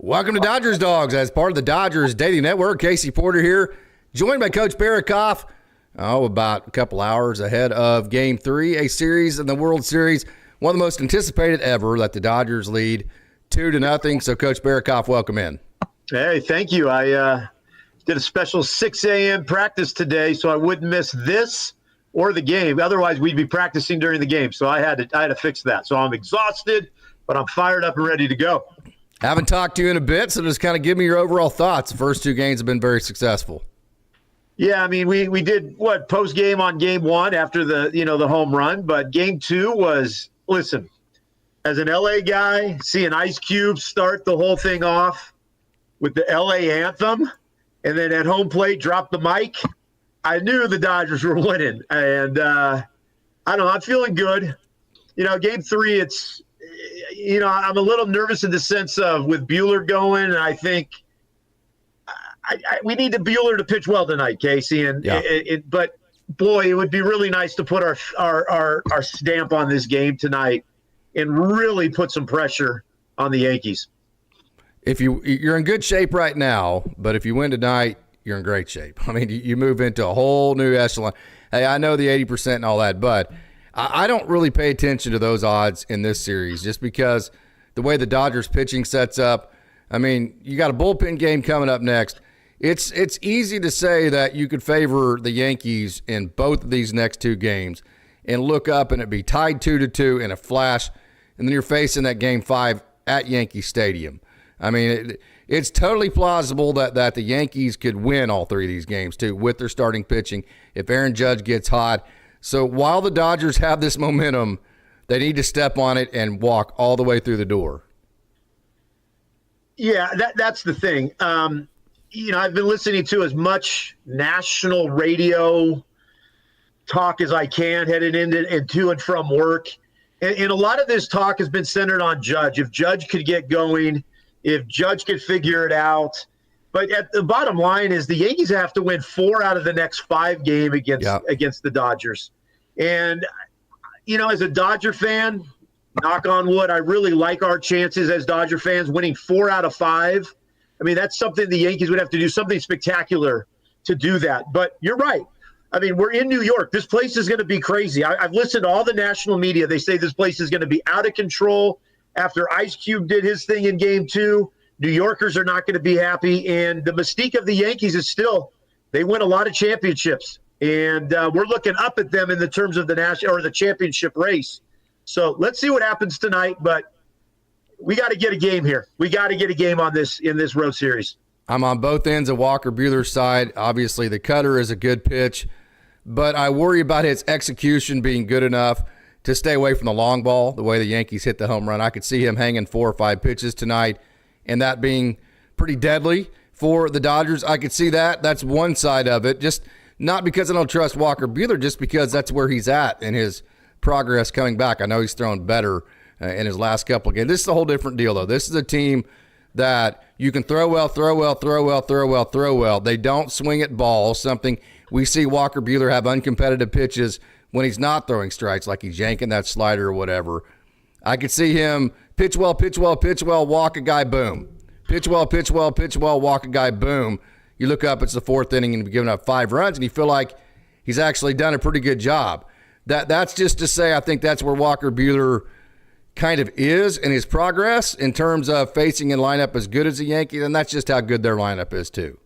Welcome to Dodgers Dogs. As part of the Dodgers Daily Network, Casey Porter here, joined by Coach Barrakoff, about a couple hours ahead of Game 3, a series in the World Series, one of the most anticipated ever, that the Dodgers lead 2-0. So, Coach Barrakoff, welcome in. Hey, thank you. I did a special 6 a.m. practice today, so I wouldn't miss this or the game. Otherwise, we'd be practicing during the game. So I had to fix that. So I'm exhausted, but I'm fired up and ready to go. Haven't talked to you in a bit, so just kind of give me your overall thoughts. The first two games have been very successful. Yeah, I mean, we did post game on game 1 after the home run, but game 2 was, listen, as an LA guy, seeing Ice Cube start the whole thing off with the LA anthem, and then at home plate drop the mic, I knew the Dodgers were winning, and I don't know, I'm feeling good. Game 3, it's. I'm a little nervous in the sense of with Buehler going, and I think we need Buehler to pitch well tonight, Casey. And yeah. But boy, it would be really nice to put our stamp on this game tonight and really put some pressure on the Yankees. If you're in good shape right now, but if you win tonight, you're in great shape. I mean, you move into a whole new echelon. Hey, I know the 80% and all that, but I don't really pay attention to those odds in this series just because the way the Dodgers pitching sets up. I mean, you got a bullpen game coming up next. It's easy to say that you could favor the Yankees in both of these next two games and look up and it be tied 2-2 in a flash, and then you're facing that Game 5 at Yankee Stadium. I mean, it's totally plausible that the Yankees could win all three of these games too with their starting pitching if Aaron Judge gets hot. So while the Dodgers have this momentum, they need to step on it and walk all the way through the door. Yeah, that's the thing. I've been listening to as much national radio talk as I can headed into and from work. And a lot of this talk has been centered on Judge. If Judge could get going, if Judge could figure it out. But at the bottom line is the Yankees have to win 4 out of the next 5 games against the Dodgers. And, as a Dodger fan, knock on wood, I really like our chances as Dodger fans winning 4 out of 5. I mean, that's something the Yankees would have to do, something spectacular to do that. But you're right. I mean, we're in New York. This place is going to be crazy. I've listened to all the national media. They say this place is going to be out of control after Ice Cube did his thing in Game 2. New Yorkers are not going to be happy, and the mystique of the Yankees is still they win a lot of championships, and we're looking up at them in the terms of the national or the championship race. So let's see what happens tonight, but we got to get a game here. We got to get a game on this in this road series. I'm on both ends of Walker Buehler's side. Obviously, the cutter is a good pitch, but I worry about his execution being good enough to stay away from the long ball. The way the Yankees hit the home run, I could see him hanging 4 or 5 pitches tonight, and that being pretty deadly for the Dodgers. I could see that. That's one side of it. Just not because I don't trust Walker Buehler, just because that's where he's at in his progress coming back. I know he's thrown better in his last couple of games. This is a whole different deal, though. This is a team that you can throw well. They don't swing at balls, something we see Walker Buehler have uncompetitive pitches when he's not throwing strikes, like he's yanking that slider or whatever. I could see him pitch well, walk a guy, boom. Pitch well, walk a guy, boom. You look up, it's the 4th inning, and you've given up 5 runs, and you feel like he's actually done a pretty good job. That's just to say I think that's where Walker Buehler kind of is in his progress in terms of facing a lineup as good as the Yankees, and that's just how good their lineup is too.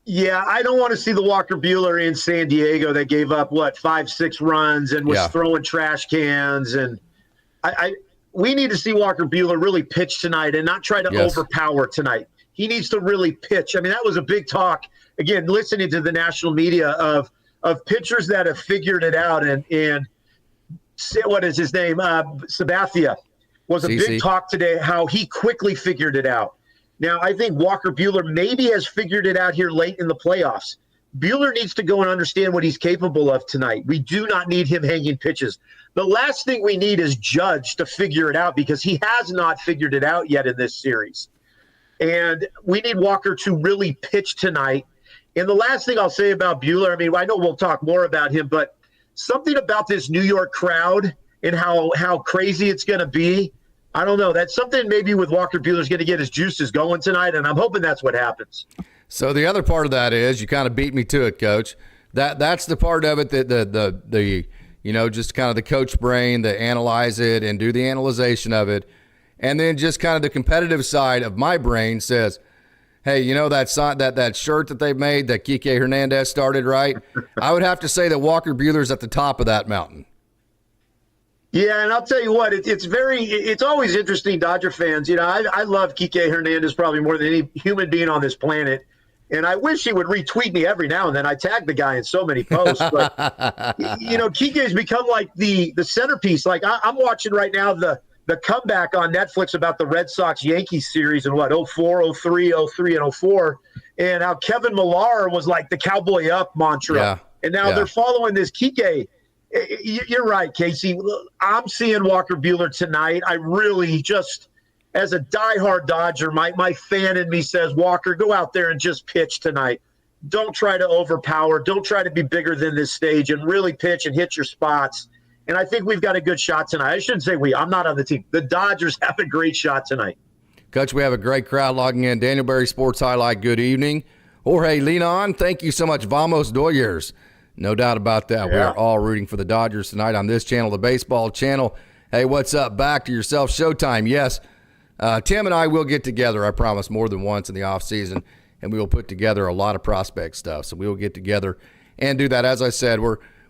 Yeah, I don't want to see the Walker Buehler in San Diego that gave up, 5-6 runs and was throwing trash cans. And we need to see Walker Buehler really pitch tonight and not try to overpower tonight. He needs to really pitch. I mean, that was a big talk, again, listening to the national media of pitchers that have figured it out. And what is his name? Sabathia was a big talk today, how he quickly figured it out. Now, I think Walker Buehler maybe has figured it out here late in the playoffs. Buehler needs to go and understand what he's capable of tonight. We do not need him hanging pitches. The last thing we need is Judge to figure it out because he has not figured it out yet in this series. And we need Walker to really pitch tonight. And the last thing I'll say about Buehler, I mean, I know we'll talk more about him, but something about this New York crowd and how crazy it's going to be. I don't know. That's something maybe with Walker Buehler's going to get his juices going tonight, and I'm hoping that's what happens. So the other part of that is, you kind of beat me to it, Coach. That's the part of it that the just kind of the coach brain, that analyze it and do the analyzation of it. And then just kind of the competitive side of my brain says, hey, that shirt that they made that Kike Hernandez started, right? I would have to say that Walker Buehler's at the top of that mountain. Yeah, and I'll tell you what, it's always interesting, Dodger fans. I love Kike Hernandez probably more than any human being on this planet. And I wish he would retweet me every now and then. I tag the guy in so many posts. But, Kike's become like the centerpiece. Like I'm watching right now the comeback on Netflix about the Red Sox-Yankees series in 04, 03, 03, and 04. And how Kevin Millar was like the cowboy up mantra. Yeah. And now they're following this Kike. You're right, Casey. I'm seeing Walker Buehler tonight. I really just, as a diehard Dodger, my fan in me says, Walker, go out there and just pitch tonight. Don't try to overpower. Don't try to be bigger than this stage, and really pitch and hit your spots. And I think we've got a good shot tonight. I shouldn't say we. I'm not on the team. The Dodgers have a great shot tonight. Coach, we have a great crowd logging in. Daniel Berry Sports Highlight, good evening. Jorge Linon, thank you so much. Vamos Doyers. No doubt about that. Yeah. We are all rooting for the Dodgers tonight on this channel, the baseball channel. Hey, what's up? Back to yourself. Showtime, yes. Tim and I will get together, I promise, more than once in the offseason, and we will put together a lot of prospect stuff. So we will get together and do that. As I said,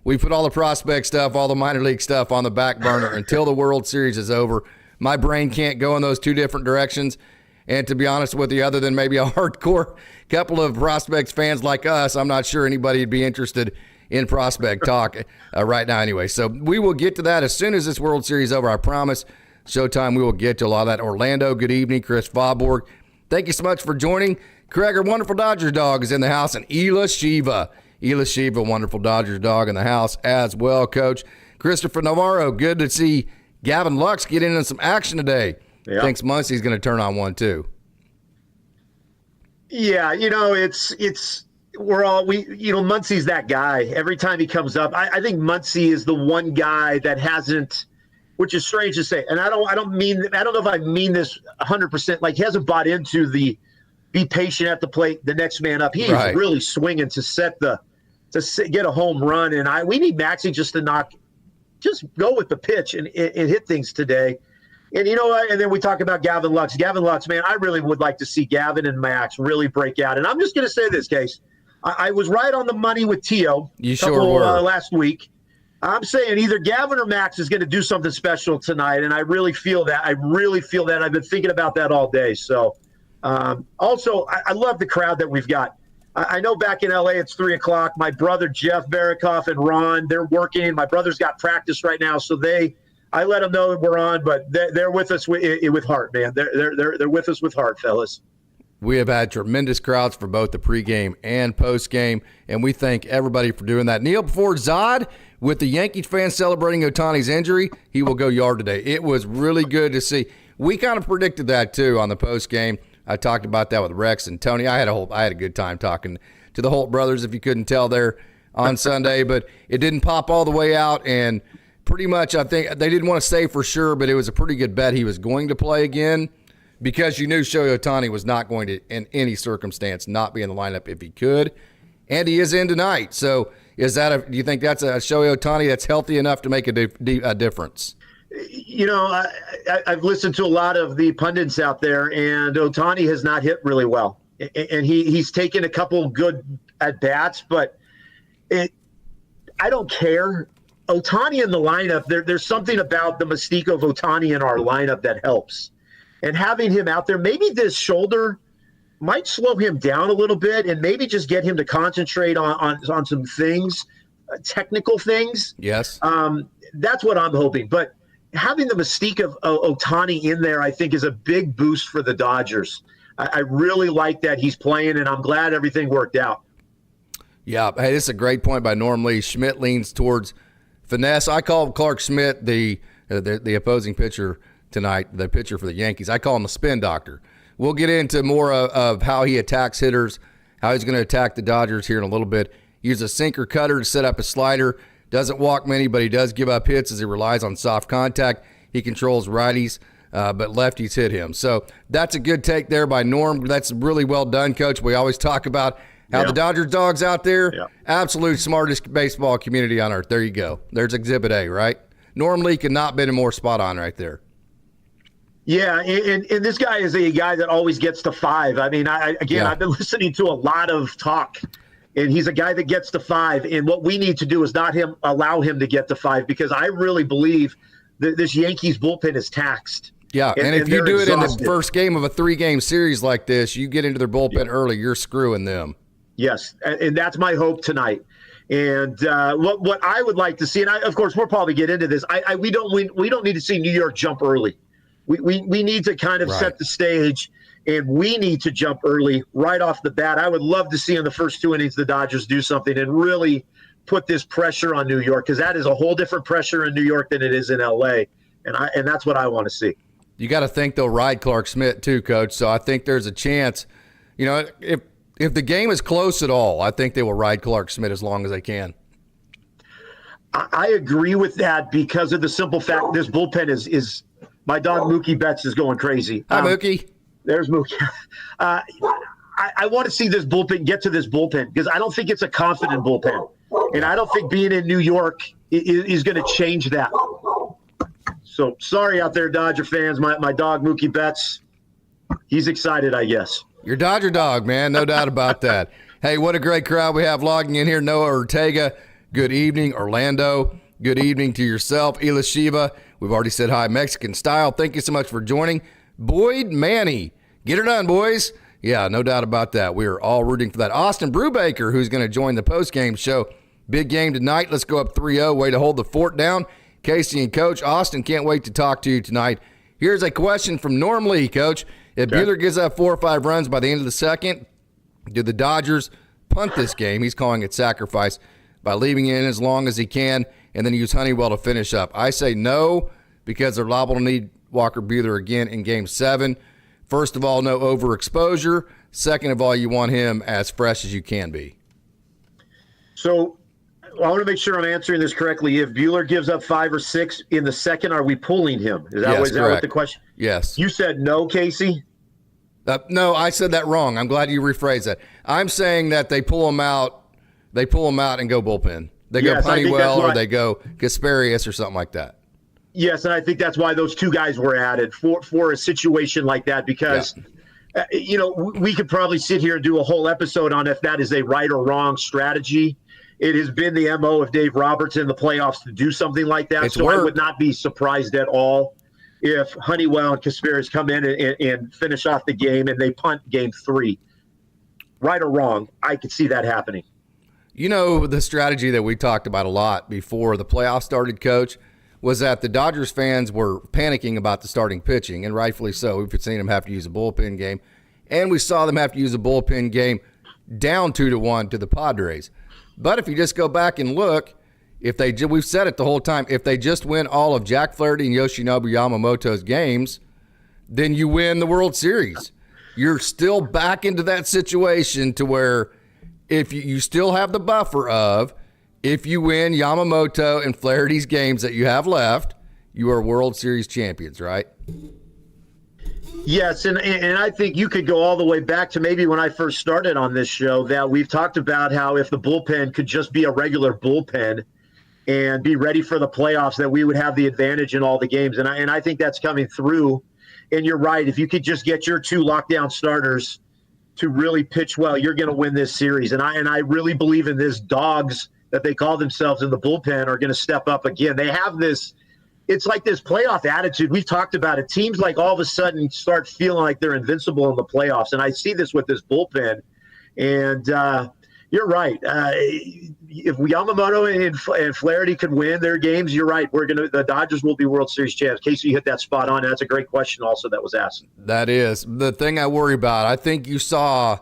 we put all the prospect stuff, all the minor league stuff on the back burner until the World Series is over. My brain can't go in those two different directions. And to be honest with you, other than maybe a hardcore couple of prospects fans like us, I'm not sure anybody would be interested in prospect talk right now anyway. So we will get to that as soon as this World Series is over, I promise. Showtime, we will get to a lot of that. Orlando, good evening. Chris Faubourg, thank you so much for joining. Craig, our wonderful Dodgers dog, is in the house. And Ela Shiva, wonderful Dodgers dog in the house as well, Coach. Christopher Navarro, good to see Gavin Lux get in some action today. Yep. Thinks Muncie's going to turn on one too. Yeah, Muncie's that guy. Every time he comes up, I think Muncie is the one guy that hasn't, which is strange to say. And I don't know if I mean this 100%. Like, he hasn't bought into the be patient at the plate, the next man up. He's really swinging to get a home run. And we need Maxie just go with the pitch and hit things today. And you know what? And then we talk about Gavin Lux. Gavin Lux, man, I really would like to see Gavin and Max really break out. And I'm just going to say this, Case. I was right on the money with Tio last week. I'm saying either Gavin or Max is going to do something special tonight, and I really feel that. I've been thinking about that all day. So, also, I love the crowd that we've got. I know back in L.A. it's 3 o'clock. My brother Jeff Barikoff and Ron, they're working. My brother's got practice right now, so I let them know that we're on, but they're with us with heart, man. They're with us with heart, fellas. We have had tremendous crowds for both the pregame and postgame, and we thank everybody for doing that. Neil, before Zod, with the Yankees fans celebrating Ohtani's injury, he will go yard today. It was really good to see. We kind of predicted that, too, on the postgame. I talked about that with Rex and Tony. I had a good time talking to the Holt brothers, if you couldn't tell there on Sunday, but it didn't pop all the way out, and pretty much I think they didn't want to say for sure, but it was a pretty good bet he was going to play again, because you knew Shohei Ohtani was not going to, in any circumstance, not be in the lineup if he could. And he is in tonight. So do you think that's a Shohei Ohtani that's healthy enough to make a difference? I've listened to a lot of the pundits out there, and Ohtani has not hit really well. And he's taken a couple good at-bats, but I don't care. Ohtani in the lineup, there's something about the mystique of Ohtani in our lineup that helps. And having him out there, maybe this shoulder might slow him down a little bit, and maybe just get him to concentrate on some things, technical things. Yes. That's what I'm hoping. But having the mystique of Ohtani in there, I think, is a big boost for the Dodgers. I really like that he's playing, and I'm glad everything worked out. Yeah. Hey, this is a great point by Norm Lee. Schmidt leans towards finesse. I call Clark Schmidt the opposing pitcher tonight, the pitcher for the Yankees. I call him the spin doctor. We'll get into more of how he attacks hitters, how he's going to attack the Dodgers here in a little bit. Use a sinker cutter to set up a slider. Doesn't walk many, but he does give up hits as he relies on soft contact. He controls righties but lefties hit him. So that's a good take there by Norm. That's really well done, Coach. We always talk about how the Dodgers dogs out there, absolute smartest baseball community on earth. There you go. There's Exhibit A, right? Norm Lee could not been more spot on right there. Yeah, and this guy is a guy that always gets to 5. I mean, I've been listening to a lot of talk, and he's a guy that gets to 5. And what we need to do is not allow him to get to 5, because I really believe that this Yankees bullpen is taxed. Yeah, and if you do it in the first game of a 3-game series like this, you get into their bullpen early, you're screwing them. Yes, and that's my hope tonight. And what I would like to see, and of course we'll probably get into this. We don't need to see New York jump early. We need to kind of set the stage, and we need to jump early right off the bat. I would love to see in the first 2 innings the Dodgers do something and really put this pressure on New York, because that is a whole different pressure in New York than it is in LA, and that's what I want to see. You got to think they'll ride Clark Schmidt too, Coach. So I think there's a chance. You know, if the game is close at all, I think they will ride Clark Schmidt as long as they can. I agree with that, because of the simple fact this bullpen is my dog Mookie Betts is going crazy. Hi, Mookie. There's Mookie. I want to see this bullpen get to this bullpen, because I don't think it's a confident bullpen. And I don't think being in New York is going to change that. So sorry out there, Dodger fans. My dog Mookie Betts, he's excited, I guess. Your Dodger dog, man. No doubt about that. Hey, what a great crowd we have logging in here. Noah Ortega, good evening. Orlando, good evening to yourself. Ela Shiva, we've already said hi. Mexican Style, thank you so much for joining. Boyd Manny, get her done, boys. Yeah, no doubt about that. We are all rooting for that. Austin Brubaker, who's going to join the postgame show. Big game tonight. Let's go up 3-0. Way to hold the fort down. Casey and Coach. Austin, can't wait to talk to you tonight. Here's a question from Norm Lee, Coach. If Buehler gives up 4 or 5 runs by the end of the second, do the Dodgers punt this game? He's calling it sacrifice by leaving it in as long as he can and then use Honeywell to finish up. I say no, because they're liable to need Walker Buehler again in Game 7. First of all, no overexposure. Second of all, you want him as fresh as you can be. So I want to make sure I'm answering this correctly. If Buehler gives up 5 or 6 in the second, are we pulling him? Is that what the question? Yes. You said no, Casey? No, I said that wrong. I'm glad you rephrased that. I'm saying that they pull him out. They pull him out and go bullpen. They go Honeywell, or they go Kasperius or something like that. Yes, and I think that's why those 2 guys were added for a situation like that, because we could probably sit here and do a whole episode on if that is a right or wrong strategy. It has been the MO of Dave Roberts in the playoffs to do something like that. I would not be surprised at all if Honeywell and Kasperius come in and finish off the game and they punt Game 3. Right or wrong, I could see that happening. You know, the strategy that we talked about a lot before the playoffs started, Coach, was that the Dodgers fans were panicking about the starting pitching, and rightfully so. We've seen them have to use a bullpen game, and we saw them have to use a bullpen game down 2-1 to the Padres. But if you just go back and look, we've said it the whole time, if they just win all of Jack Flaherty and Yoshinobu Yamamoto's games, then you win the World Series. You're still back into that situation to where if you still have the buffer of, if you win Yamamoto and Flaherty's games that you have left, you are World Series champions, right? Yes, and I think you could go all the way back to maybe when I first started on this show, that we've talked about how if the bullpen could just be a regular bullpen and be ready for the playoffs, that we would have the advantage in all the games. And I think that's coming through. And you're right. If you could just get your 2 lockdown starters to really pitch well, you're going to win this series. And I really believe in this Dawgs that they call themselves in the bullpen are going to step up again. They have this. It's like this playoff attitude. We've talked about it. Teams like all of a sudden start feeling like they're invincible in the playoffs. And I see this with this bullpen. And you're right. If Yamamoto and Flaherty could win their games, you're right. The Dodgers will be World Series champs. Casey, you hit that spot on. That's a great question also that was asked. That is. The thing I worry about, I think you saw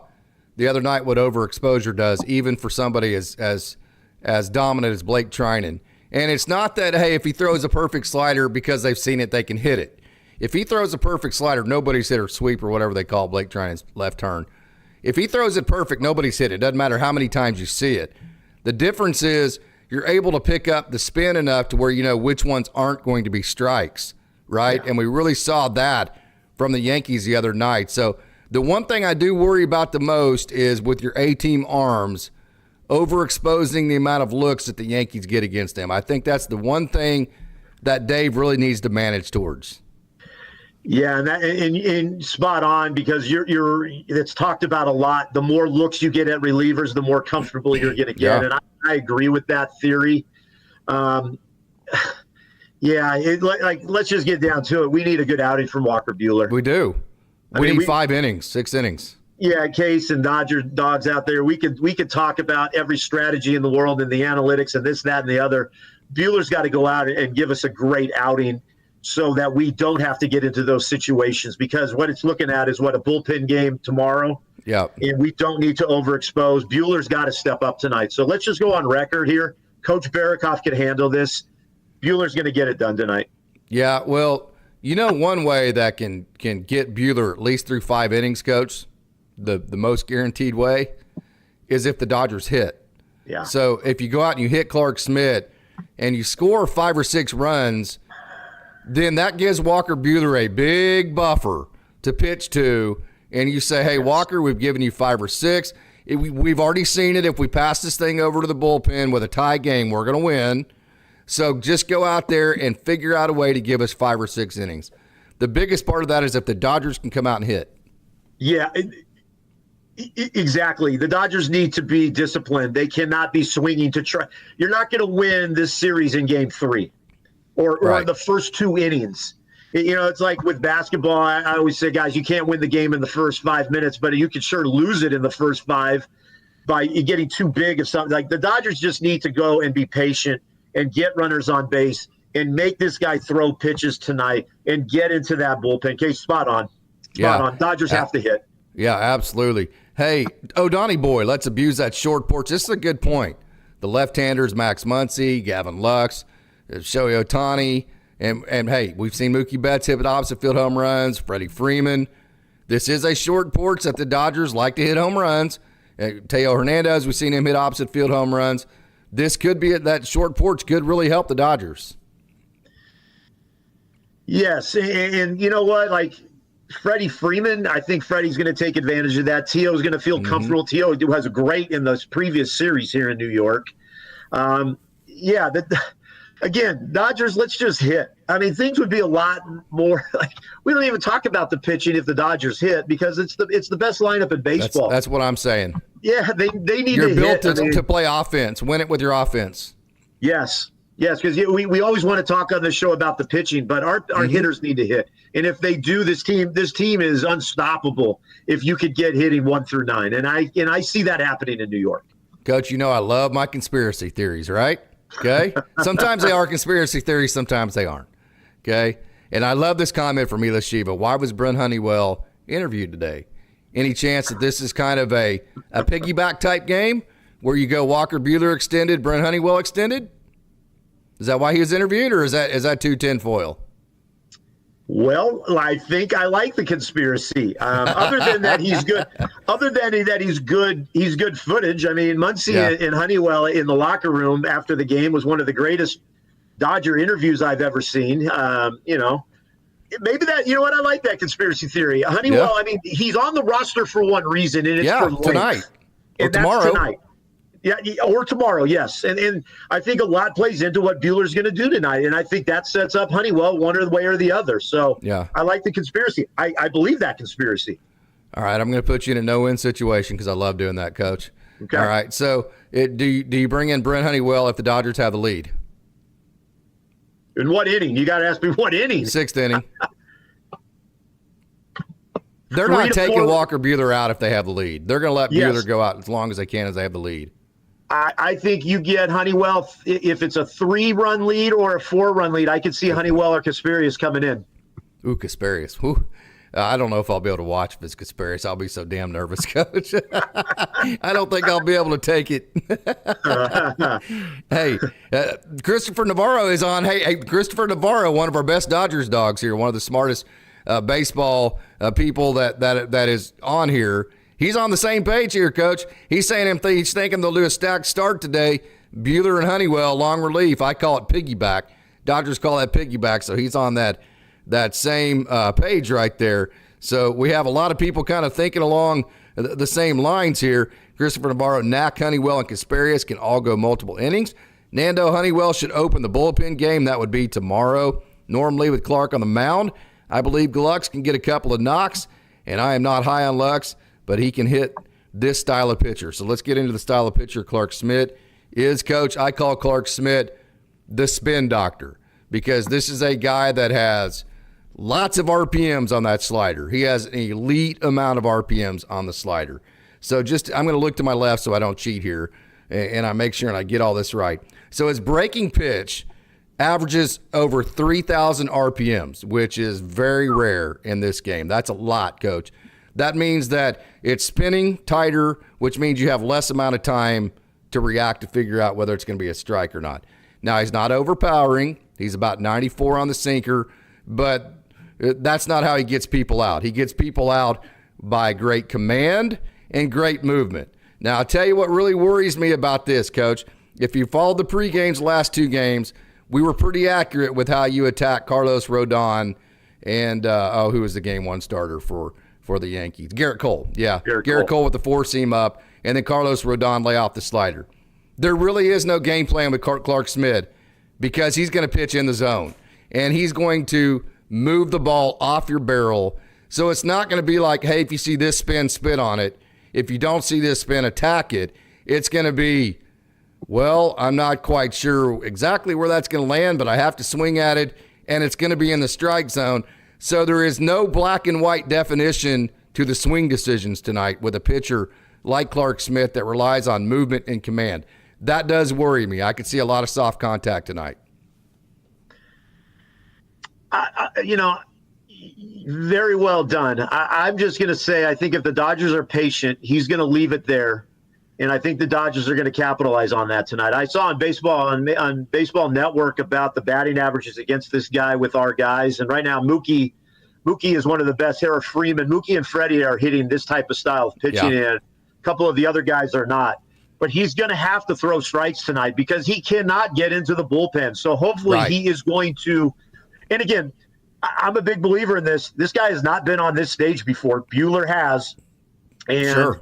the other night what overexposure does, even for somebody as dominant as Blake Trinan. And it's not that, hey, if he throws a perfect slider because they've seen it, they can hit it. If he throws a perfect slider, nobody's hit or sweep or whatever they call Blake Trinan's left turn. If he throws it perfect, nobody's hit it. Doesn't matter how many times you see it. The difference is you're able to pick up the spin enough to where you know which ones aren't going to be strikes right? Yeah. And we really saw that from the Yankees the other night. So the one thing I do worry about the most is with your A-team arms, overexposing the amount of looks that the Yankees get against them. I think that's the one thing that Dave really needs to manage towards. Yeah, and spot on, because it's talked about a lot. The more looks you get at relievers, the more comfortable you're going to get, and I agree with that theory. Let's just get down to it. We need a good outing from Walker Buehler. We do. We need 5 innings, 6 innings. Yeah, Case and Dawgs out there. We could talk about every strategy in the world and the analytics and this, that, and the other. Buehler's got to go out and give us a great outing so that we don't have to get into those situations, because what it's looking at is a bullpen game tomorrow. Yeah. And we don't need to overexpose. Buehler's got to step up tonight. So let's just go on record here. Coach Barikoff can handle this. Buehler's going to get it done tonight. Yeah, well, one way that can get Buehler at least through 5 innings, Coach, the most guaranteed way, is if the Dodgers hit. Yeah. So if you go out and you hit Clark Schmidt and you score 5 or 6 runs, then that gives Walker Buehler a big buffer to pitch to, and you say, hey, Walker, we've given you 5 or 6. We've already seen it. If we pass this thing over to the bullpen with a tie game, we're going to win. So just go out there and figure out a way to give us 5 or 6 innings. The biggest part of that is if the Dodgers can come out and hit. Yeah, exactly. The Dodgers need to be disciplined. They cannot be swinging to try. You're not going to win this series in game 3 or the first 2 innings. It's like with basketball. I always say, guys, you can't win the game in the first 5 minutes, but you can sure lose it in the first 5 by getting too big of something. Like, the Dodgers just need to go and be patient and get runners on base and make this guy throw pitches tonight and get into that bullpen. Case, spot on. Spot on. Dodgers have to hit. Yeah, absolutely. Hey, Donnie boy, let's abuse that short porch. This is a good point. The left-handers, Max Muncy, Gavin Lux, Shohei Ohtani, and hey, we've seen Mookie Betts hit opposite field home runs, FreddieFreeman. This is a short porch that the Dodgers like to hit home runs. Teo Hernandez, we've seen him hit opposite field home runs. This could be that short porch could really help the Dodgers. Yes, and you know what? Like, FreddieFreeman, I think Freddie's going to take advantage of that. Tio's going to feel comfortable. Tio has a great in the previous series here in New York. Again, Dodgers, let's just hit. I mean, things would be a lot more like, we don't even talk about the pitching if the Dodgers hit, because it's the best lineup in baseball. That's what I'm saying. Yeah, they need You're to built hit. to play offense. Win it with your offense. Yes, because we always want to talk on the show about the pitching, but our hitters need to hit. And if they do, this team is unstoppable if you could get hitting 1 through 9. And I see that happening in New York. Coach, I love my conspiracy theories, right? Okay? Sometimes they are conspiracy theories, sometimes they aren't. Okay? And I love this comment from Mila Shiva. Why was Brent Honeywell interviewed today? Any chance that this is kind of a piggyback type game where you go Walker Buehler extended, Brent Honeywell extended? Is that why he was interviewed, or is that too tinfoil? Well, I think I like the conspiracy. Other than that, he's good. Other than that, he's good footage. I mean, Muncy and Honeywell in the locker room after the game was one of the greatest Dodger interviews I've ever seen. Maybe that. You know what? I like that conspiracy theory. Honeywell. I mean, he's on the roster for one reason, and it's for tonight or tomorrow. That's tonight. Yeah, or tomorrow, yes. And I think a lot plays into what Buehler's going to do tonight, and I think that sets up Honeywell one way or the other. So I like the conspiracy. I believe that conspiracy. All right, I'm going to put you in a no-win situation because I love doing that, Coach. Okay. All right, so do you bring in Brent Honeywell if the Dodgers have the lead? In what inning? You got to ask me what inning. 6th inning. They're not taking Walker Buehler out if they have the lead. They're going to let Buehler go out as long as they can as they have the lead. I think you get Honeywell, if it's a 3-run lead or a 4-run lead, I could see Honeywell or Casparius coming in. Ooh, Casparius. Ooh. I don't know if I'll be able to watch if it's Casparius. I'll be so damn nervous, Coach. I don't think I'll be able to take it. Hey, Christopher Navarro is on. Hey, Christopher Navarro, one of our best Dodgers dogs here, one of the smartest baseball people that is on here. He's on the same page here, Coach. He's saying he's thinking they'll do a stacked start today. Buehler and Honeywell, long relief. I call it piggyback. Dodgers call that piggyback, so he's on that that same page right there. So we have a lot of people kind of thinking along the same lines here. Christopher Navarro, Knack, Honeywell, and Kasparius can all go multiple innings. Nando Honeywell should open the bullpen game. That would be tomorrow. Normally with Clark on the mound. I believe Lux can get a couple of knocks, and I am not high on Lux, but he can hit this style of pitcher. So let's get into the style of pitcher Clark Schmidt is. Coach, I call Clark Schmidt the spin doctor because this is a guy that has lots of RPMs on that slider. He has an elite amount of RPMs on the slider. So I'm going to look to my left so I don't cheat here, and I make sure and I get all this right. So his breaking pitch averages over 3,000 RPMs, which is very rare in this game. That's a lot, Coach. That means that it's spinning tighter, which means you have less amount of time to react to figure out whether it's going to be a strike or not. Now, he's not overpowering. He's about 94 on the sinker, but that's not how he gets people out. He gets people out by great command and great movement. Now, I'll tell you what really worries me about this, Coach. If you followed the pregames last two games, we were pretty accurate with how you attack Carlos Rodon and, who was the game one starter for the Yankees? Garrett Cole. Yeah, Garrett Cole with the four seam up, and then Carlos Rodon lay off the slider. There really is no game plan with Clark Schmidt because he's going to pitch in the zone, and he's going to move the ball off your barrel. So it's not going to be like, hey, if you see this spin, spit on it. If you don't see this spin, attack it. It's going to be, well, I'm not quite sure exactly where that's going to land, but I have to swing at it, and it's going to be in the strike zone. So there is no black and white definition to the swing decisions tonight with a pitcher like Clark Schmidt that relies on movement and command. That does worry me. I could see a lot of soft contact tonight. Very well done. I'm just going to say, I think if the Dodgers are patient, he's going to leave it there. And I think the Dodgers are going to capitalize on that tonight. I saw on Baseball Network about the batting averages against this guy with our guys. And right now, Mookie is one of the best. FreddieFreeman, Mookie and Freddie are hitting this type of style of pitching, and a couple of the other guys are not. But he's going to have to throw strikes tonight because he cannot get into the bullpen. So hopefully he is going to – and again, I'm a big believer in this. This guy has not been on this stage before. Buehler has. And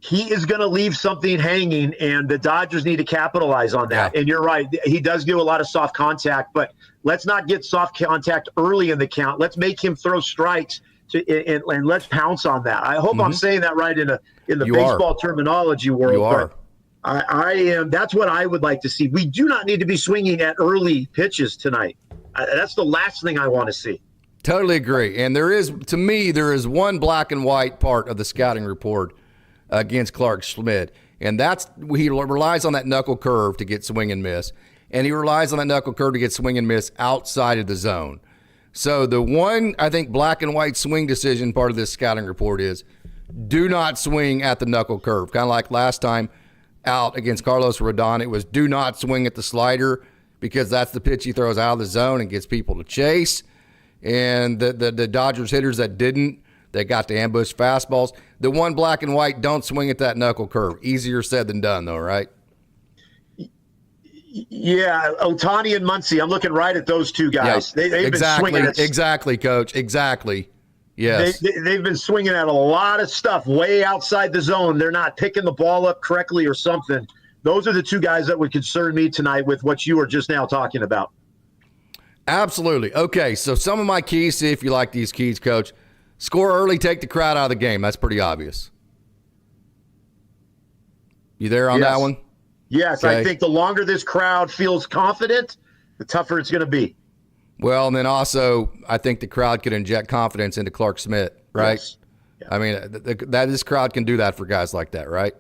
he is going to leave something hanging, and the Dodgers need to capitalize on that. Yeah. And you're right. He does do a lot of soft contact, but let's not get soft contact early in the count. Let's make him throw strikes and let's pounce on that. I hope I'm saying that right in the baseball terminology world. You are. But I am. That's what I would like to see. We do not need to be swinging at early pitches tonight. That's the last thing I want to see. Totally agree. And there is one black and white part of the scouting report against Clark Schmidt, and that's he relies on that knuckle curve to get swing and miss, and he relies on that knuckle curve to get swing and miss outside of the zone. So the one, I think, black and white swing decision part of this scouting report is do not swing at the knuckle curve. Kind of like last time out against Carlos Rodon, it was do not swing at the slider because that's the pitch he throws out of the zone and gets people to chase. And the Dodgers hitters that didn't, they got to ambush fastballs. The one black and white, don't swing at that knuckle curve. Easier said than done, though, right? Yeah, Ohtani and Muncy. I'm looking right at those two guys. Yeah, they've been swinging at, exactly, Coach. Exactly. Yes. They've been swinging at a lot of stuff way outside the zone. They're not picking the ball up correctly or something. Those are the two guys that would concern me tonight with what you were just now talking about. Absolutely. Okay, so some of my keys, see if you like these keys, Coach. Score early, take the crowd out of the game. That's pretty obvious. You there on that one? Yes, okay. I think the longer this crowd feels confident, the tougher it's going to be. Well, and then also, I think the crowd could inject confidence into Clark Schmidt, right? Yes. Yeah. I mean, this crowd can do that for guys like that, right?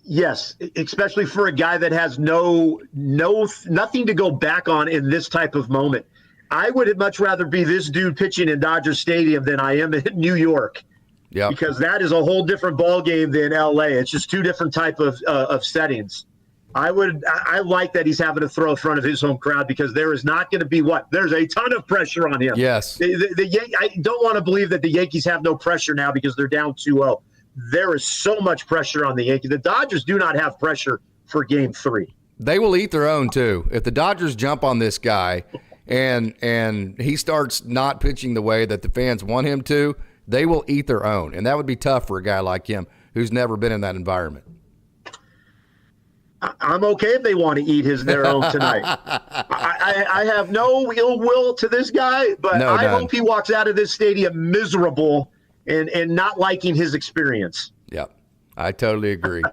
Yes, especially for a guy that has nothing to go back on in this type of moment. I would much rather be this dude pitching in Dodger Stadium than I am in New York. Yeah, because that is a whole different ball game than LA. It's just two different type of settings. I like that he's having to throw in front of his home crowd because there is not going to be there's a ton of pressure on him. Yes, I don't want to believe that the Yankees have no pressure now because they're down 2-0. There is so much pressure on the Yankees. The Dodgers do not have pressure for Game 3. They will eat their own too. If the Dodgers jump on this guy and he starts not pitching the way that the fans want him to, they will eat their own. And that would be tough for a guy like him who's never been in that environment. I'm okay if they want to eat their own tonight. I have no ill will to this guy, but I hope he walks out of this stadium miserable and not liking his experience. Yep, I totally agree.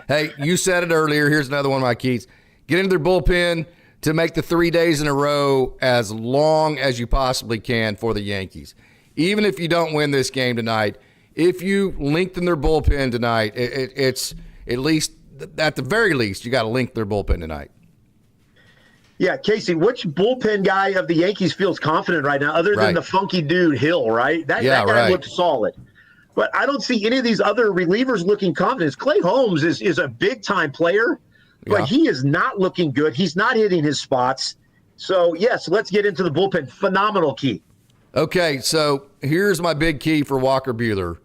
Hey, you said it earlier. Here's another one of my keys. Get into their bullpen to make the 3 days in a row as long as you possibly can for the Yankees. Even if you don't win this game tonight, if you lengthen their bullpen tonight, it's at least, at the very least, you got to lengthen their bullpen tonight. Yeah, Casey, which bullpen guy of the Yankees feels confident right now other than the funky dude Hill, right? That guy looked solid. But I don't see any of these other relievers looking confident. Clay Holmes is a big-time player, but he is not looking good. He's not hitting his spots. So, yes, let's get into the bullpen. Phenomenal key. Okay, so here's my big key for Walker Buehler.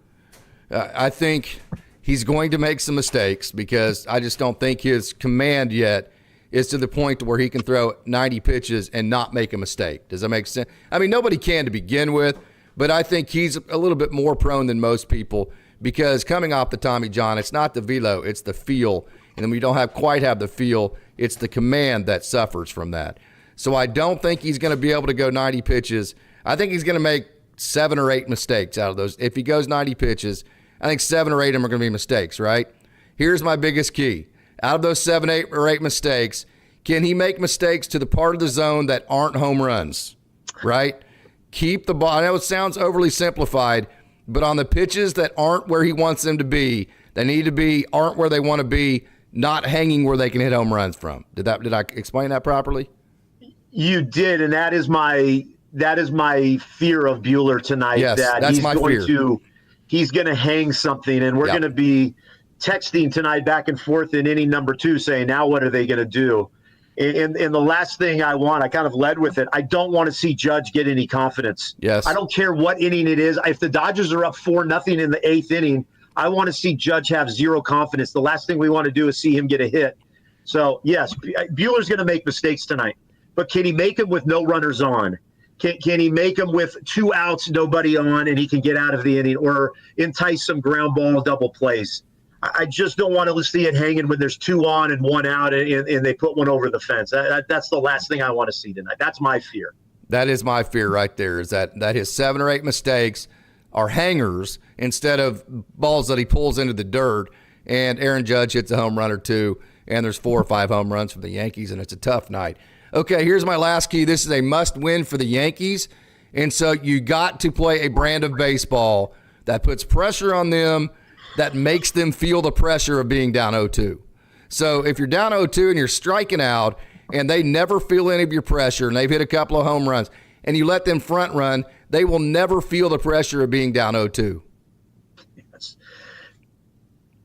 I think he's going to make some mistakes because I just don't think his command yet is to the point where he can throw 90 pitches and not make a mistake. Does that make sense? I mean, nobody can to begin with, but I think he's a little bit more prone than most people because coming off the Tommy John, it's not the velo, it's the feel. And then we don't quite have the feel, it's the command that suffers from that. So I don't think he's going to be able to go 90 pitches. I think he's going to make 7 or 8 mistakes out of those. If he goes 90 pitches, I think 7 or 8 of them are going to be mistakes, right? Here's my biggest key. Out of those 7, 8, or 8 mistakes, can he make mistakes to the part of the zone that aren't home runs, right? Keep the ball. I know it sounds overly simplified, but on the pitches that aren't where he wants them to be, they need to be, aren't where they want to be, not hanging where they can hit home runs from. Did I explain that properly? You did, and that is my fear of Buehler tonight. Yes, that's my fear. He's going to hang something, and we're going to be texting tonight back and forth in inning number 2 saying, now what are they going to do? And the last thing I kind of led with it, I don't want to see Judge get any confidence. Yes. I don't care what inning it is. If the Dodgers are up 4-0 in the 8th inning, I want to see Judge have zero confidence. The last thing we want to do is see him get a hit. So, yes, Buehler's going to make mistakes tonight. But can he make them with no runners on? Can he make them with 2 outs, nobody on, and he can get out of the inning or entice some ground ball double plays? I just don't want to see it hanging when there's 2 on and 1 out and they put one over the fence. That's the last thing I want to see tonight. That's my fear. That is my fear right there, is that his 7 or 8 mistakes are hangers instead of balls that he pulls into the dirt, and Aaron Judge hits a home run or 2, and there's 4 or 5 home runs for the Yankees, and it's a tough night. Okay, here's my last key. This is a must-win for the Yankees, and so you got to play a brand of baseball that puts pressure on them, that makes them feel the pressure of being down 0-2. So if you're down 0-2 and you're striking out and they never feel any of your pressure and they've hit a couple of home runs and you let them front run, they will never feel the pressure of being down 0-2. Yes.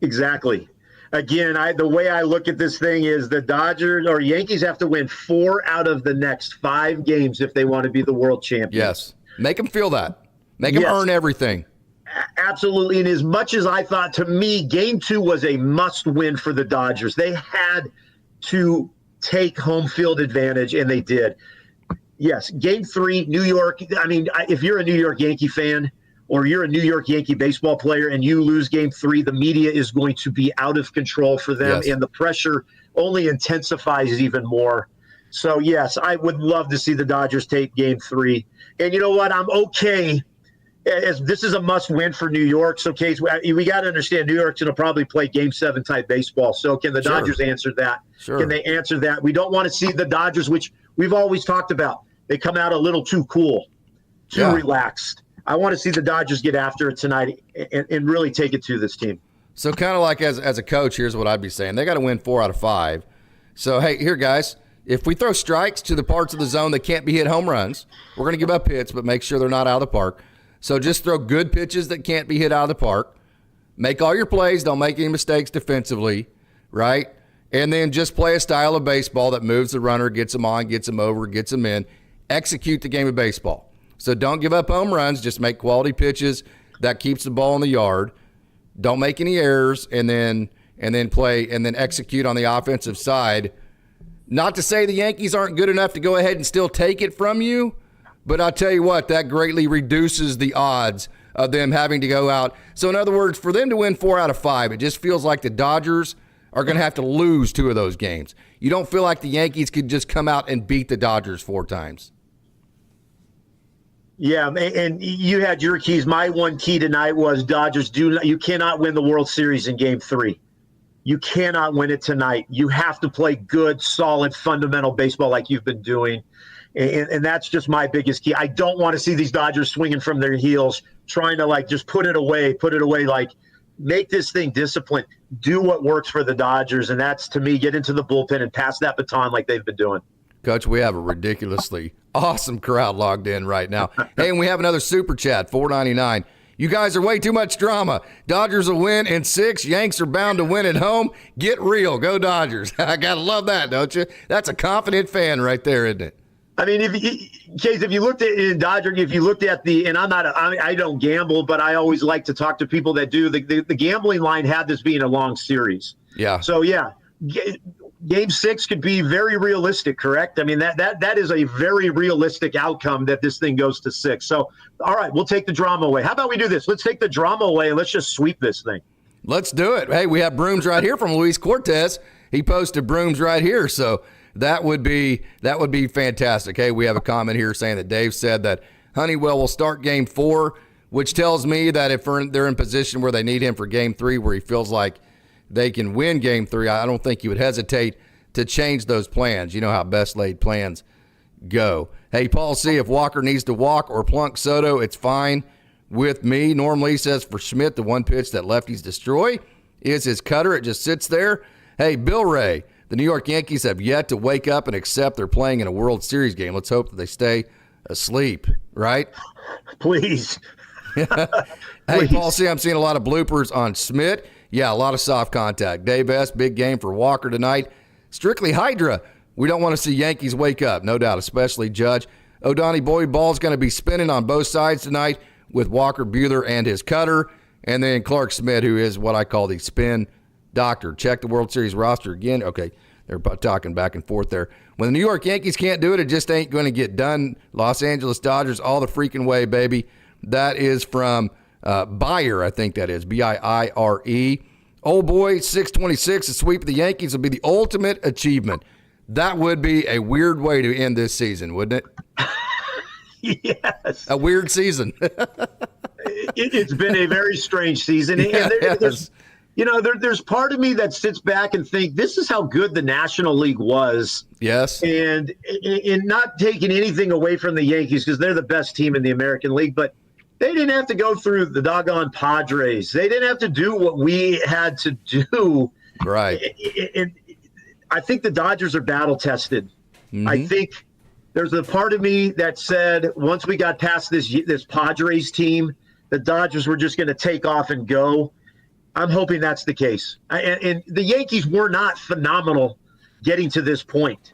Exactly. Again, the way I look at this thing is the Dodgers or Yankees have to win 4 out of the next 5 games if they want to be the world champions. Yes. Make them feel that. Make them earn everything. Absolutely. And as much as I thought, to me, Game 2 was a must-win for the Dodgers. They had to take home field advantage, and they did. Yes, Game 3, New York. I mean, if you're a New York Yankee fan or you're a New York Yankee baseball player and you lose Game 3, the media is going to be out of control for them, and the pressure only intensifies even more. So, yes, I would love to see the Dodgers take Game 3. And you know what? I'm okay. As this is a must-win for New York, so Case, we got to understand New York's going to probably play Game 7 type baseball. So can the Dodgers answer that? Sure. Can they answer that? We don't want to see the Dodgers, which we've always talked about. They come out a little too cool, too relaxed. I want to see the Dodgers get after it tonight and really take it to this team. So kind of like as a coach, here's what I'd be saying. They got to win 4 out of 5. So, hey, here, guys, if we throw strikes to the parts of the zone that can't be hit home runs, we're going to give up hits, but make sure they're not out of the park. So just throw good pitches that can't be hit out of the park. Make all your plays. Don't make any mistakes defensively, right? And then just play a style of baseball that moves the runner, gets them on, gets them over, gets them in. Execute the game of baseball. So don't give up home runs. Just make quality pitches that keeps the ball in the yard. Don't make any errors, and then play and then execute on the offensive side. Not to say the Yankees aren't good enough to go ahead and still take it from you, but I'll tell you what, that greatly reduces the odds of them having to go out. So in other words, for them to win 4 out of 5, it just feels like the Dodgers are going to have to lose 2 of those games. You don't feel like the Yankees could just come out and beat the Dodgers 4 times. Yeah, and you had your keys. My one key tonight was Dodgers you cannot win the World Series in Game 3. You cannot win it tonight. You have to play good, solid, fundamental baseball like you've been doing. And that's just my biggest key. I don't want to see these Dodgers swinging from their heels, trying to just put it away, make this thing disciplined, do what works for the Dodgers. And that's, to me, get into the bullpen and pass that baton like they've been doing. Coach, we have a ridiculously awesome crowd logged in right now. Hey, and we have another super chat, $4.99. You guys are way too much drama. Dodgers will win in 6. Yanks are bound to win at home. Get real. Go Dodgers. I got to love that, don't you? That's a confident fan right there, isn't it? I mean, if you looked at in Dodger, if you looked at and I don't gamble, but I always like to talk to people that do. The gambling line had this being a long series. Yeah. So yeah, Game 6 could be very realistic, correct? I mean, that is a very realistic outcome that this thing goes to 6. So, all right, we'll take the drama away. How about we do this? Let's take the drama away and let's just sweep this thing. Let's do it. Hey, we have brooms right here from Luis Cortez. He posted brooms right here, so that would be fantastic. Hey, we have a comment here saying that Dave said that Honeywell will start Game 4, which tells me that if they're in position where they need him for Game 3, where he feels like they can win Game 3, I don't think you would hesitate to change those plans. You know how best laid plans go. Hey, Paul C., if Walker needs to walk or plunk Soto, it's fine with me. Norm Lee says for Schmidt, the one pitch that lefties destroy is his cutter. It just sits there. Hey, Bill Ray, the New York Yankees have yet to wake up and accept they're playing in a World Series game. Let's hope that they stay asleep, right? Please. Hey, Paul C., I'm seeing a lot of bloopers on Schmidt. Yeah, a lot of soft contact. Dave S., big game for Walker tonight. Strictly Hydra. We don't want to see Yankees wake up, no doubt, especially Judge. O'Donnell Boyd ball's going to be spinning on both sides tonight with Walker Buehler and his cutter. And then Clark Schmidt, who is what I call the spin doctor. Check the World Series roster again. Okay, they're talking back and forth there. When the New York Yankees can't do it, it just ain't going to get done. Los Angeles Dodgers all the freaking way, baby. That is from Buyer, I think that is, Biire. Old boy, 626, a sweep of the Yankees will be the ultimate achievement. That would be a weird way to end this season, wouldn't it? Yes. A weird season. It's been a very strange season. Yeah, and there's part of me that sits back and think this is how good the National League was. Yes. And in not taking anything away from the Yankees because they're the best team in the American League, but they didn't have to go through the doggone Padres. They didn't have to do what we had to do. Right. I think the Dodgers are battle tested. Mm-hmm. I think there's a part of me that said once we got past this Padres team, the Dodgers were just going to take off and go. I'm hoping that's the case. And the Yankees were not phenomenal getting to this point.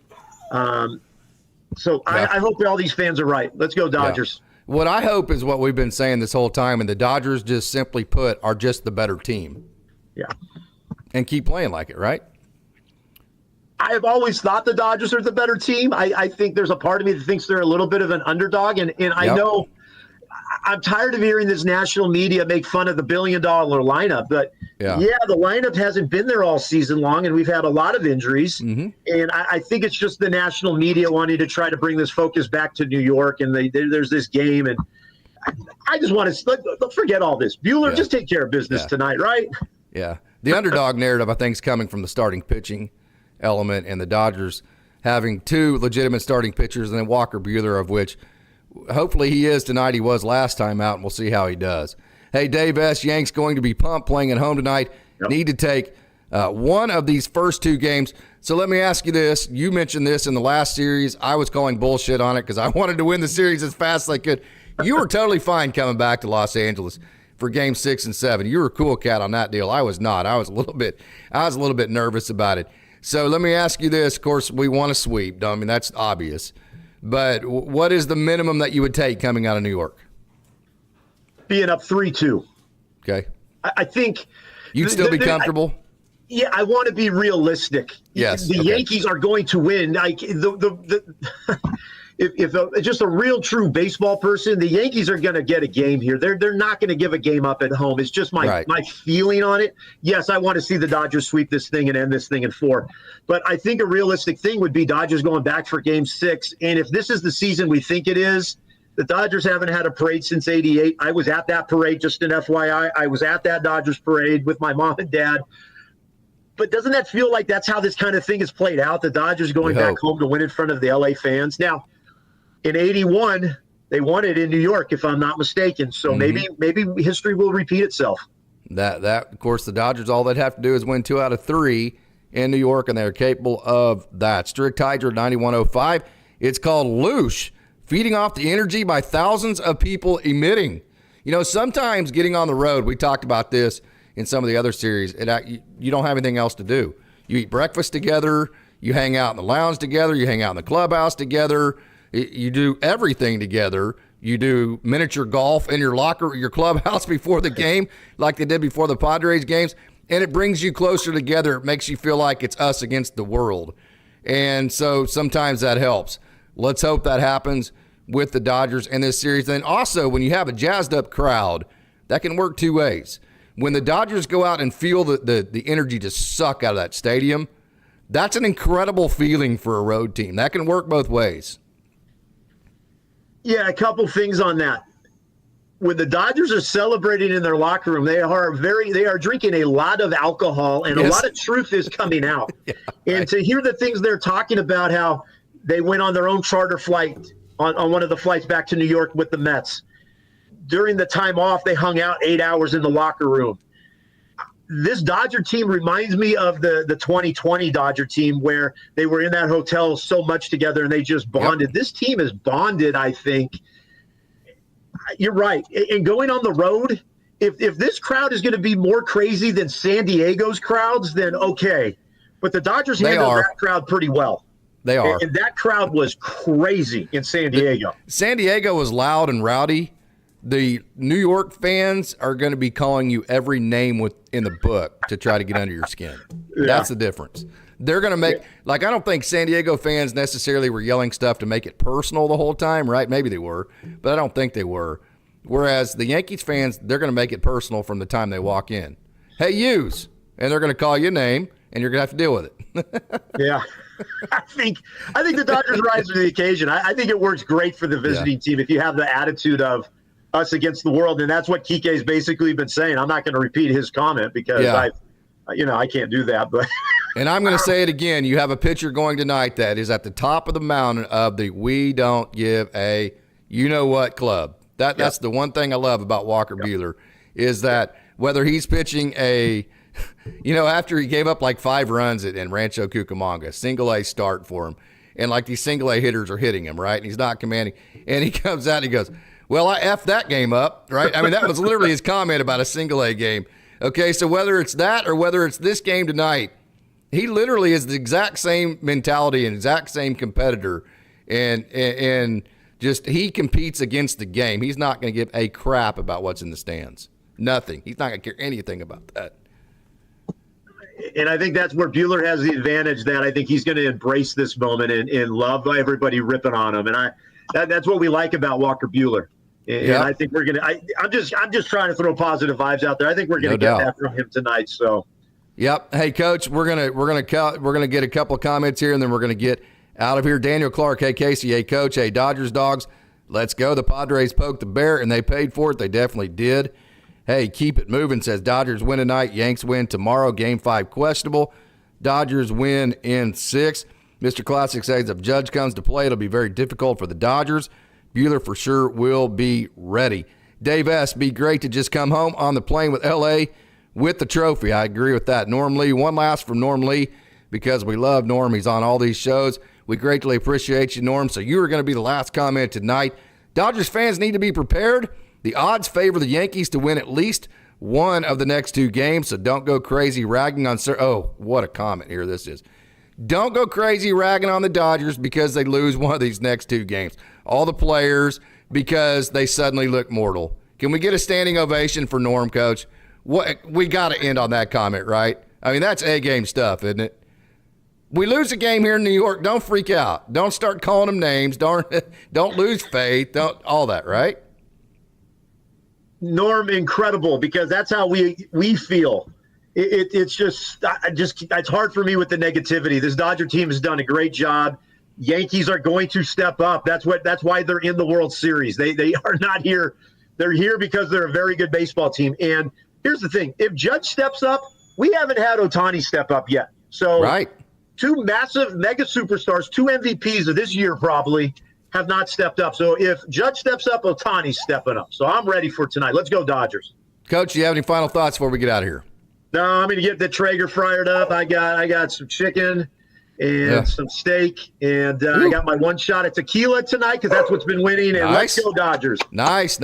So I hope all these fans are right. Let's go Dodgers. Yeah. What I hope is what we've been saying this whole time, and the Dodgers just simply put are just the better team. Yeah. And keep playing like it, right? I have always thought the Dodgers are the better team. I think there's a part of me that thinks they're a little bit of an underdog. And I know I'm tired of hearing this national media make fun of the $1 billion lineup. But, the lineup hasn't been there all season long, and we've had a lot of injuries. Mm-hmm. And I think it's just the national media wanting to try to bring this focus back to New York. And there's this game. And I just want to forget all this. Buehler, just take care of business tonight, right? Yeah. The underdog narrative, I think, is coming from the starting pitching element and the Dodgers having 2 legitimate starting pitchers and then Walker Buehler, of which hopefully he is tonight. He was last time out, and we'll see how he does. Hey, Dave S., Yanks going to be pumped playing at home tonight. Yep. Need to take one of these first 2 games. So let me ask you this. You mentioned this in the last series. I was calling bullshit on it because I wanted to win the series as fast as I could. You were totally fine coming back to Los Angeles for Game 6 and 7. You were a cool cat on that deal. I was not. I was a little bit nervous about it. So let me ask you this. Of course, we want to sweep. I mean, that's obvious. But what is the minimum that you would take coming out of New York? Being up 3-2. Okay. I think you'd still be comfortable. Yeah, I want to be realistic. Yes, the Yankees are going to win. Like if just a real true baseball person, the Yankees are going to get a game here. They're not going to give a game up at home. It's just my feeling on it. Yes, I want to see the Dodgers sweep this thing and end this thing in 4. But I think a realistic thing would be Dodgers going back for Game 6. And if this is the season we think it is, the Dodgers haven't had a parade since '88. I was at that parade, just an FYI. I was at that Dodgers parade with my mom and dad. But doesn't that feel like that's how this kind of thing is played out? The Dodgers going back home to win in front of the LA fans. Now, in '81, they won it in New York, if I'm not mistaken. So maybe history will repeat itself. That of course, the Dodgers, all they'd have to do is win 2 out of 3 in New York, and they're capable of that. Strict Hydro 9105. It's called Loosh, feeding off the energy by thousands of people emitting. You know, sometimes getting on the road, we talked about this in some of the other series, you don't have anything else to do. You eat breakfast together, you hang out in the lounge together, you hang out in the clubhouse together, you do everything together. You do miniature golf in your clubhouse before the game, like they did before the Padres games, and it brings you closer together. It makes you feel like it's us against the world. And so sometimes that helps. Let's hope that happens with the Dodgers in this series. And also, when you have a jazzed up crowd, that can work 2 ways. When the Dodgers go out and feel the energy just suck out of that stadium, that's an incredible feeling for a road team. That can work both ways. Yeah, a couple things on that. When the Dodgers are celebrating in their locker room, they are drinking a lot of alcohol, and a lot of truth is coming out. And to hear the things they're talking about, how they went on their own charter flight on one of the flights back to New York with the Mets. During the time off, they hung out 8 hours in the locker room. This Dodger team reminds me of the 2020 Dodger team, where they were in that hotel so much together and they just bonded. This team is bonded, I think. You're right. And going on the road, if this crowd is going to be more crazy than San Diego's crowds, then okay. But the Dodgers handled that crowd pretty well. They are. And that crowd was crazy in San Diego. San Diego was loud and rowdy. The New York fans are going to be calling you every name in the book to try to get under your skin. That's the difference. They're going to make I don't think San Diego fans necessarily were yelling stuff to make it personal the whole time, right? Maybe they were, but I don't think they were. Whereas the Yankees fans, they're going to make it personal from the time they walk in. Hey, yous, and they're going to call you a name, and you're going to have to deal with it. Yeah. I think the Dodgers rise to the occasion. I think it works great for the visiting team if you have the attitude of us against the world, and that's what Kike's basically been saying. I'm not going to repeat his comment because I can't do that. But and I'm going to say it again. You have a pitcher going tonight that is at the top of the mountain of the we don't give a you-know-what club. That's the one thing I love about Walker Buehler is that whether he's pitching after he gave up like 5 runs in Rancho Cucamonga, single-A start for him, and like these single-A hitters are hitting him, right? And he's not commanding. And he comes out and he goes, well, I effed that game up, right? I mean, that was literally his comment about a single-A game. Okay, so whether it's that or whether it's this game tonight, he literally is the exact same mentality and exact same competitor. And just he competes against the game. He's not going to give a crap about what's in the stands. Nothing. He's not going to care anything about that. And I think that's where Buehler has the advantage, that I think he's going to embrace this moment and love everybody ripping on him. And that's what we like about Walker Buehler. And I think we're gonna. I'm just trying to throw positive vibes out there. I think we're gonna get that from him tonight. So, yep. Hey, Coach, we're gonna get a couple of comments here, and then we're gonna get out of here. Daniel Clark, hey Casey, hey Coach, hey Dodgers dogs, let's go. The Padres poked the bear, and they paid for it. They definitely did. Hey, keep it moving. Says Dodgers win tonight. Yanks win tomorrow. Game 5 questionable. Dodgers win in 6. Mr. Classic says if Judge comes to play, it'll be very difficult for the Dodgers. Buehler for sure will be ready. Dave S., be great to just come home on the plane with L.A. with the trophy. I agree with that. Norm Lee, one last from Norm Lee, because we love Norm. He's on all these shows. We greatly appreciate you, Norm. So you are going to be the last comment tonight. Dodgers fans need to be prepared. The odds favor the Yankees to win at least one of the next 2 games, so don't go crazy ragging on oh, what a comment here this is. Don't go crazy ragging on the Dodgers because they lose one of these next 2 games. All the players because they suddenly look mortal. Can we get a standing ovation for Norm, Coach? We got to end on that comment, right? I mean, that's A-game stuff, isn't it? We lose a game here in New York, don't freak out. Don't start calling them names. Don't lose faith. Don't all that, right? Norm, incredible, because that's how we feel. It's just it's hard for me with the negativity. This Dodger team has done a great job. Yankees are going to step up. That's why they're in the World Series. They are not here. They're here because they're a very good baseball team. And here's the thing: if Judge steps up, we haven't had Ohtani step up yet. So right. Two massive mega superstars, two MVPs of this year probably have not stepped up. So if Judge steps up, Ohtani's stepping up. So I'm ready for tonight. Let's go, Dodgers. Coach, do you have any final thoughts before we get out of here? No, I'm going to get the Traeger fired up. I got some chicken and some steak, and I got my one shot at tequila tonight because that's what's been winning. And nice. Let's go, Dodgers. Nice.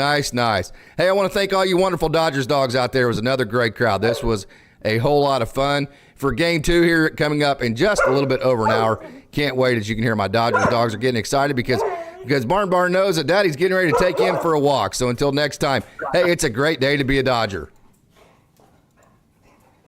Hey, I want to thank all you wonderful Dodgers dogs out there. It was another great crowd. This was a whole lot of fun. For Game 2 here coming up in just a little bit over an hour. Can't wait. As you can hear, my Dodgers dogs are getting excited because Barn knows that Daddy's getting ready to take him for a walk. So until next time, hey, it's a great day to be a Dodger.